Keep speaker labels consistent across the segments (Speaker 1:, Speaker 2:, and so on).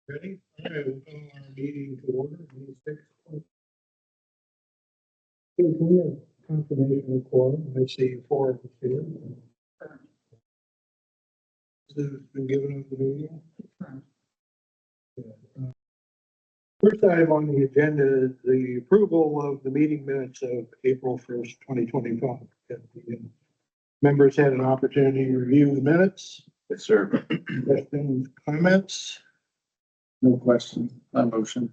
Speaker 1: Ready? All right, we'll call our meeting to order. Can we have confirmation of quorum? I see four of us here. This has been given of the meeting. First item on the agenda is the approval of the meeting minutes of April 1st, 2025. Have the members had an opportunity to review the minutes?
Speaker 2: Yes, sir.
Speaker 1: Questions, comments?
Speaker 2: No question. On motion.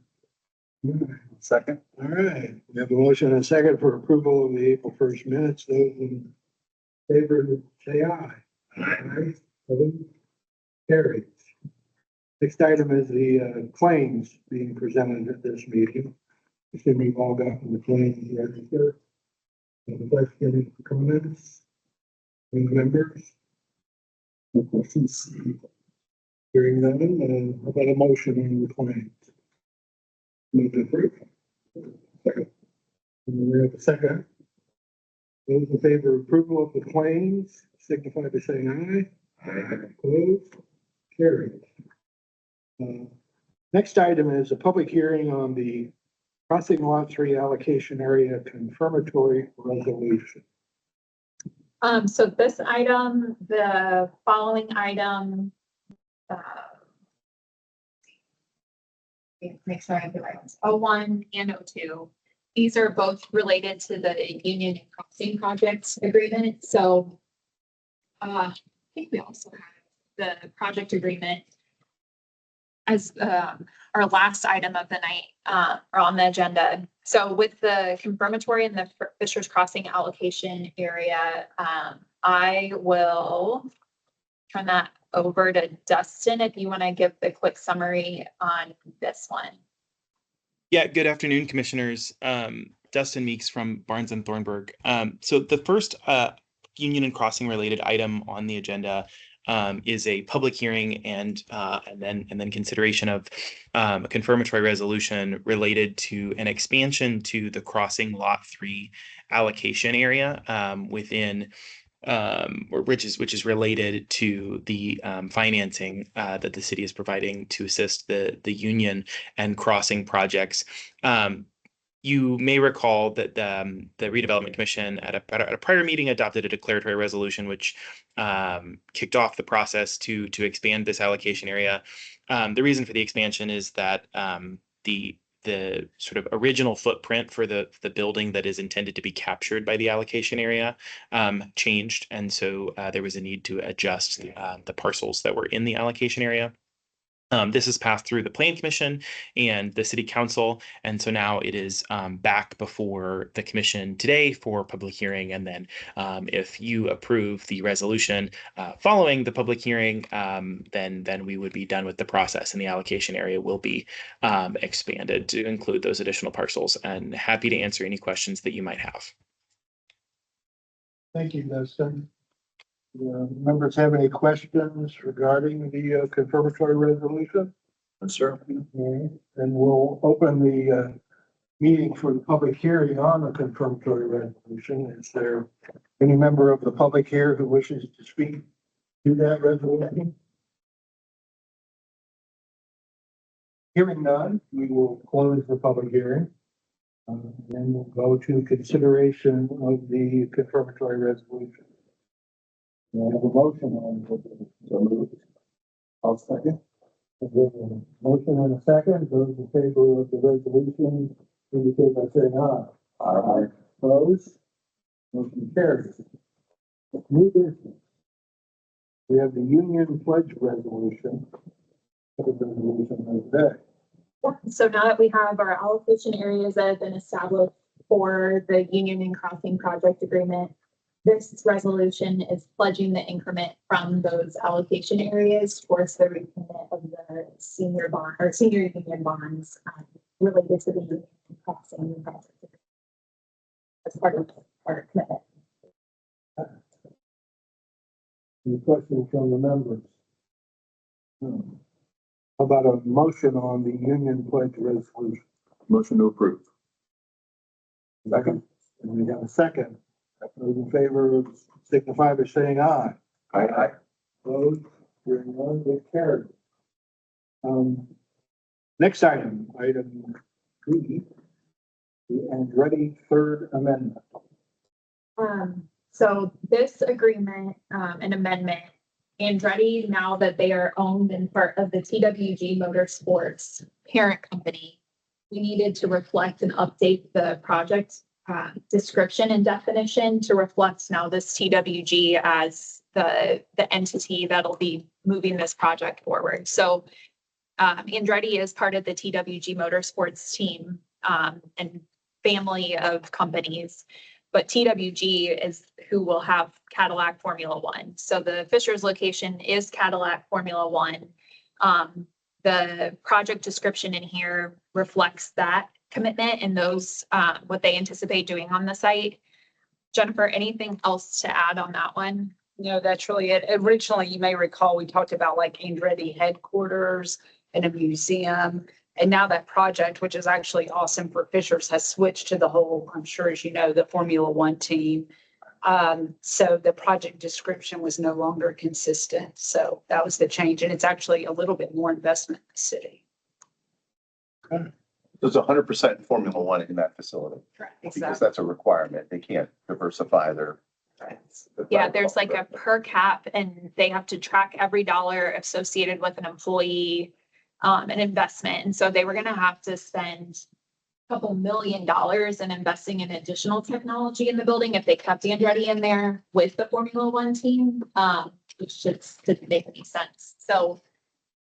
Speaker 2: Second.
Speaker 1: All right, we have a motion and a second for approval of the April 1st minutes. Those in favor, say aye. Aye. Opposed? Carried. Next item is the claims being presented at this meeting. Assume we've all gotten the claims registered. Any questions, comments? Any members?
Speaker 2: No questions.
Speaker 1: Hearing none, and how about a motion on the claims? Move to approve. Second. And we have a second. Those in favor of approval of the claims signify by saying aye. Aye. Opposed? Carried. Next item is a public hearing on the crossing lot 3 allocation area confirmatory resolution.
Speaker 3: So this item, the following item, make sure I have the right ones, 01 and 02. These are both related to the Union and Crossing Project agreement. So I think we also have the project agreement as our last item of the night or on the agenda. So with the confirmatory and the Fishers Crossing allocation area, I will turn that over to Dustin if you want to give the quick summary on this one.
Speaker 4: Yeah, good afternoon, commissioners. Dustin Meeks from Barnes and Thornburg. So the first Union and Crossing related item on the agenda is a public hearing and then consideration of a confirmatory resolution related to an expansion to the crossing lot 3 allocation area within which is related to the financing that the city is providing to assist the Union and Crossing projects. You may recall that the Redevelopment Commission at a prior meeting adopted a declaratory resolution which kicked off the process to expand this allocation area. The reason for the expansion is that the sort of original footprint for the building that is intended to be captured by the allocation area changed, and so there was a need to adjust the parcels that were in the allocation area. This has passed through the Plan Commission and the City Council, and so now it is back before the Commission today for public hearing. And then if you approve the resolution following the public hearing, then we would be done with the process and the allocation area will be expanded to include those additional parcels. And happy to answer any questions that you might have.
Speaker 1: Thank you, Dustin. Members have any questions regarding the confirmatory resolution?
Speaker 2: Yes, sir.
Speaker 1: Okay, and we'll open the meeting for the public hearing on the confirmatory resolution. Is there any member of the public here who wishes to speak to that resolution? Hearing none, we will close the public hearing. Then we'll go to consideration of the confirmatory resolution. I have a motion on it. So moved. I'll second. Motion and a second. Those in favor of the resolution indicate by saying aye. Aye. Opposed? Motion carries. New business. We have the Union Pledge Resolution.
Speaker 3: So now that we have our allocation areas that have been established for the Union and Crossing Project agreement, this resolution is pledging the increment from those allocation areas towards the repayment of the senior bond or senior union bonds related to the Union and Crossing project as part of our commitment.
Speaker 1: Any questions from the members? How about a motion on the Union Pledge Resolution?
Speaker 2: Motion to approve.
Speaker 1: Second. And we got a second. Those in favor signify by saying aye.
Speaker 2: Aye.
Speaker 1: Opposed? Hearing none, it carried. Next item, item 3, the Andretti Third Amendment.
Speaker 3: So this agreement, an amendment, Andretti, now that they are owned and part of the TWG Motorsports parent company, we needed to reflect and update the project description and definition to reflect now this TWG as the entity that'll be moving this project forward. So Andretti is part of the TWG Motorsports team and family of companies. But TWG is who will have Cadillac Formula One. So the Fishers location is Cadillac Formula One. The project description in here reflects that commitment and those, what they anticipate doing on the site. Jennifer, anything else to add on that one?
Speaker 5: No, that's really it. Originally, you may recall, we talked about like Andretti headquarters and a museum. And now that project, which is actually awesome for Fishers, has switched to the whole, I'm sure as you know, the Formula One team. So the project description was no longer consistent. So that was the change. And it's actually a little bit more investment in the city.
Speaker 2: There's 100% Formula One in that facility
Speaker 3: Correct.
Speaker 2: because that's a requirement. They can't diversify their.
Speaker 3: Yeah, there's like a per cap and they have to track every dollar associated with an employee, an investment. And so they were gonna have to spend a couple $1 million in investing in additional technology in the building if they kept Andretti in there with the Formula One team, which just didn't make any sense. So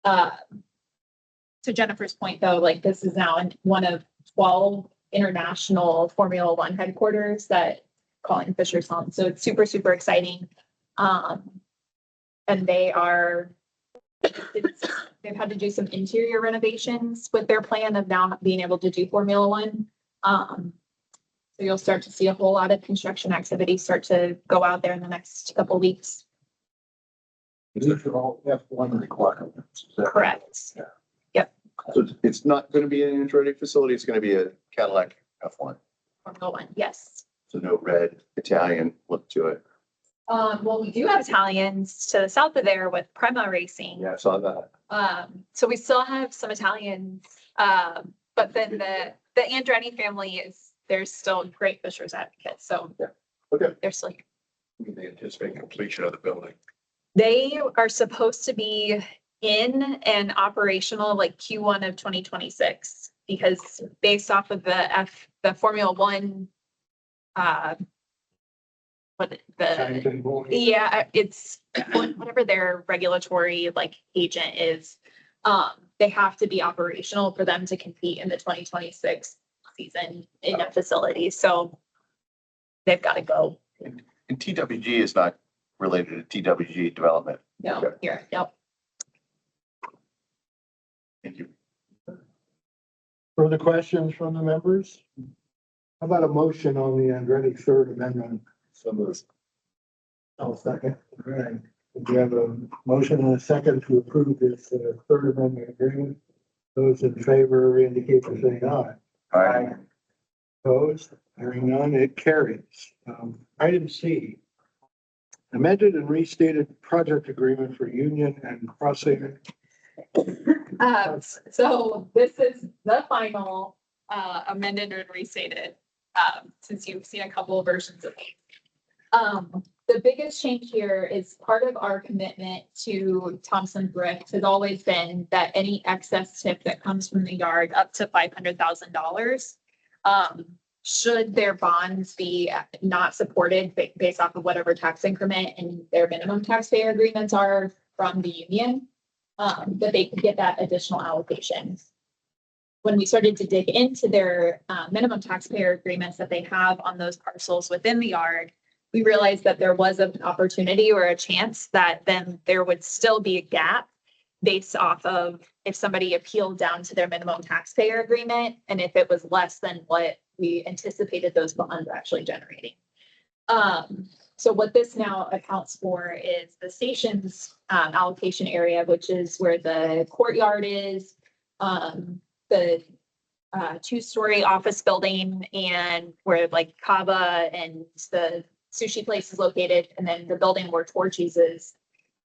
Speaker 3: to Jennifer's point though, like this is now one of 12 international Formula One headquarters that calling Fishers home. So it's super, super exciting. And they are, they've had to do some interior renovations with their plan of now being able to do Formula One. So you'll start to see a whole lot of construction activity start to go out there in the next couple of weeks.
Speaker 1: These are all F1 requirements. Is that
Speaker 3: Correct.
Speaker 1: Yeah.
Speaker 3: Yep.
Speaker 2: So it's not going to be an Andretti facility. It's going to be a Cadillac F1.
Speaker 3: Formula One, yes.
Speaker 2: So no red Italian look to it.
Speaker 3: Well, we do have Italians to the south of there with Prema Racing.
Speaker 2: Yeah, I saw that.
Speaker 3: So we still have some Italians, but then the Andretti family is, there's still great Fishers advocates, so.
Speaker 2: Yeah. Okay.
Speaker 3: They're still here.
Speaker 2: They anticipate completion of the building.
Speaker 3: They are supposed to be in and operational like Q1 of 2026, because based off of the Formula One,
Speaker 1: timetable?
Speaker 3: yeah, it's whatever their regulatory like agent is. They have to be operational for them to compete in the 2026 season in that facility. So they've got to go.
Speaker 2: And TWG is not related to TWG development.
Speaker 3: No,
Speaker 2: Okay.
Speaker 3: here, yep.
Speaker 2: Thank you.
Speaker 1: Further questions from the members? How about a motion on the Andretti Third Amendment?
Speaker 2: So moved.
Speaker 1: I'll second. All right. We have a motion and a second to approve this Third Amendment agreement. Those in favor indicate by saying aye.
Speaker 2: Aye.
Speaker 1: Opposed? Hearing none, it carries. Item C. Amended and restated project agreement for Union and Crossing.
Speaker 3: So this is the final amended and restated, since you've seen a couple of versions of these. The biggest change here is part of our commitment to Thompson Bricks has always been that any excess tip that comes from the yard up to $500,000, should their bonds be not supported based off of whatever tax increment and their minimum taxpayer agreements are from the union, that they could get that additional allocation. When we started to dig into their minimum taxpayer agreements that they have on those parcels within the yard, we realized that there was an opportunity or a chance that then there would still be a gap based off of if somebody appealed down to their minimum taxpayer agreement and if it was less than what we anticipated those bonds actually generating. So what this now accounts for is the station's allocation area, which is where the courtyard is, the two-story office building, and where like Kava and the sushi place is located, and then the building where Torchy's is.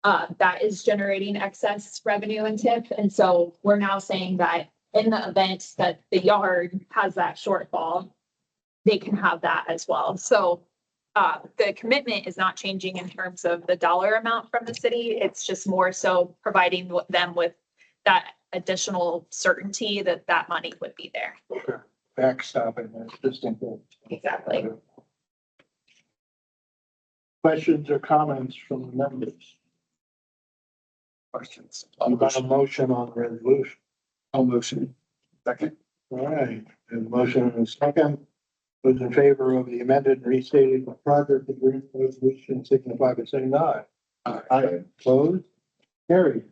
Speaker 3: That is generating excess revenue and tip. And so we're now saying that in the event that the yard has that shortfall, they can have that as well. So the commitment is not changing in terms of the dollar amount from the city. It's just more so providing them with that additional certainty that that money would be there.
Speaker 1: Okay. Backstopping, that's just important.
Speaker 3: Exactly.
Speaker 1: Questions or comments from the members?
Speaker 2: Questions?
Speaker 1: I've got a motion on the resolution.
Speaker 2: I'll motion. Second.
Speaker 1: All right, there's a motion and a second. Those in favor of the amended and restated project agreement resolution signify by saying aye. Aye. Opposed? Carries.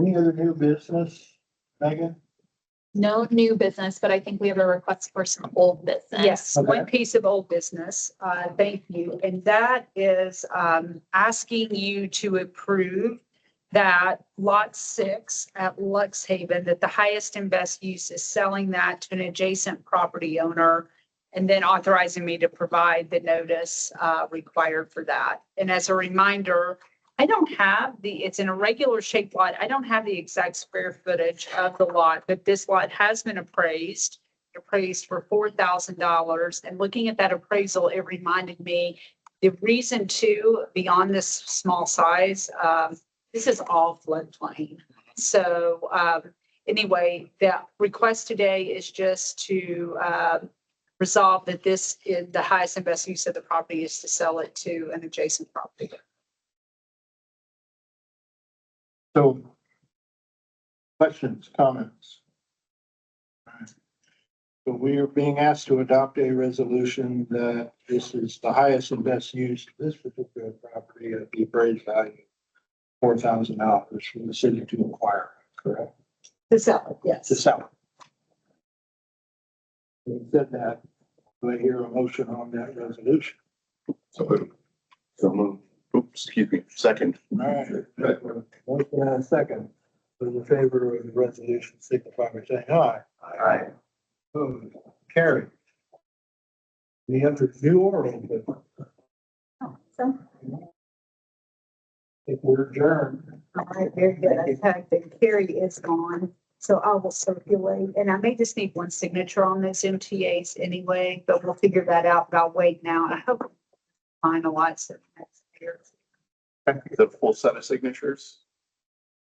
Speaker 1: Any other new business, Megan?
Speaker 5: No new business, but I think we have a request for some old business. Yes,
Speaker 1: Okay.
Speaker 5: one piece of old business, thank you, and that is asking you to approve that lot 6 at Lux Haven, that the highest and best use is selling that to an adjacent property owner, and then authorizing me to provide the notice required for that. And as a reminder, I don't have it's in a regular shaped lot. I don't have the exact square footage of the lot, but this lot has been appraised for $4,000. And looking at that appraisal, it reminded me the reason too, beyond this small size, this is all floodplain. So anyway, the request today is just to resolve that this is the highest and best use of the property is to sell it to an adjacent property.
Speaker 1: So questions, comments? So we are being asked to adopt a resolution that this is the highest and best use of this particular property at the appraised value, $4,000 from the city to acquire, correct?
Speaker 5: To sell it, yes.
Speaker 1: To sell it. Having said that, do I hear a motion on that resolution?
Speaker 2: So moved. Oops, excuse me. Second.
Speaker 1: All right, motion and a second. Those in favor of the resolution signify by saying aye.
Speaker 2: Aye.
Speaker 1: Opposed? Carried. Any other new or old business?
Speaker 5: So,
Speaker 1: If we're adjourned.
Speaker 5: all right, very good. I fact that Carrie is gone, so I will circulate, and I may just need one signature on those MTAs anyway, but we'll figure that out. But I'll wait now. I hope finalize it next year.
Speaker 2: The full set of signatures.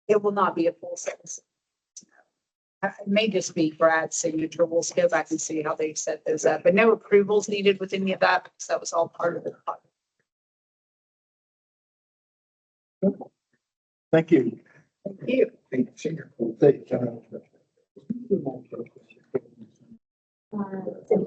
Speaker 5: It will not be a full set. It may just be Brad's signature. We'll go back and see how they set those up, but no approvals needed with any of that because that was all part of the project.
Speaker 1: Thank you.
Speaker 5: Thank you.
Speaker 1: Thank you.